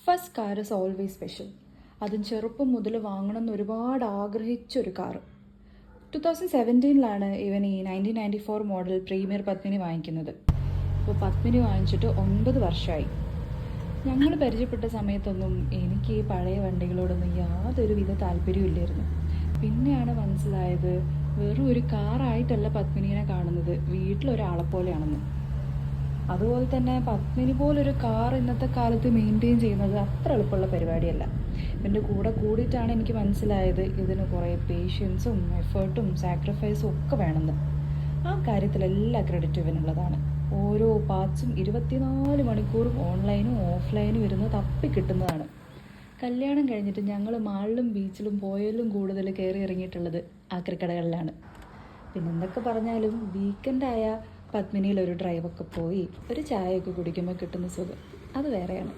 First car is always special. അതും ചെറുപ്പം മുതൽ വാങ്ങണം എന്ന് ഒരുപാട് ആഗ്രഹിച്ചൊരു കാറ്. 2017 ഇവൻ ഈ 1994 മോഡൽ പ്രീമിയർ പത്മിനി വാങ്ങിക്കുന്നത്. അപ്പോൾ പത്മിനി വാങ്ങിച്ചിട്ട് 9 വർഷമായി. ഞങ്ങൾ പരിചയപ്പെട്ട സമയത്തൊന്നും എനിക്ക് ഈ പഴയ വണ്ടികളോടൊന്നും യാതൊരുവിധ താല്പര്യവും ഇല്ലായിരുന്നു. പിന്നെയാണ് മനസ്സിലായത് വെറും ഒരു കാറായിട്ടല്ല പത്മിനിയെ കാണുന്നത്, വീട്ടിലൊരാളെ പോലെയാണെന്ന്. അതുപോലെ തന്നെ പത്മിനി പോലൊരു കാർ ഇന്നത്തെ കാലത്ത് മെയിൻറ്റെയിൻ ചെയ്യുന്നത് അത്ര എളുപ്പമുള്ള പരിപാടിയല്ല. എൻ്റെ കൂടെ കൂടിയിട്ടാണ് എനിക്ക് മനസ്സിലായത് ഇതിന് കുറേ പേഷ്യൻസും എഫേർട്ടും സാക്രിഫൈസും ഒക്കെ വേണമെന്ന്. ആ കാര്യത്തിൽ എല്ലാ ക്രെഡിറ്റും ഇവനുള്ളതാണ്. ഓരോ പാർട്സും 24 മണിക്കൂറും ഓൺലൈനും ഓഫ്ലൈനും ഇരുന്ന് തപ്പിക്കിട്ടുന്നതാണ്. കല്യാണം കഴിഞ്ഞിട്ട് ഞങ്ങൾ മാളിലും ബീച്ചിലും പോയാലും കൂടുതൽ കയറി ഇറങ്ങിയിട്ടുള്ളത് ആക്രിക്കടകളിലാണ്. പിന്നെ എന്തൊക്കെ പറഞ്ഞാലും വീക്കെൻഡായ പത്മിനിയിൽ ഒരു ഡ്രൈവൊക്കെ പോയി ഒരു ചായയൊക്കെ കുടിക്കുമ്പോൾ കിട്ടുന്ന സുഖം അത് വേറെയാണ്.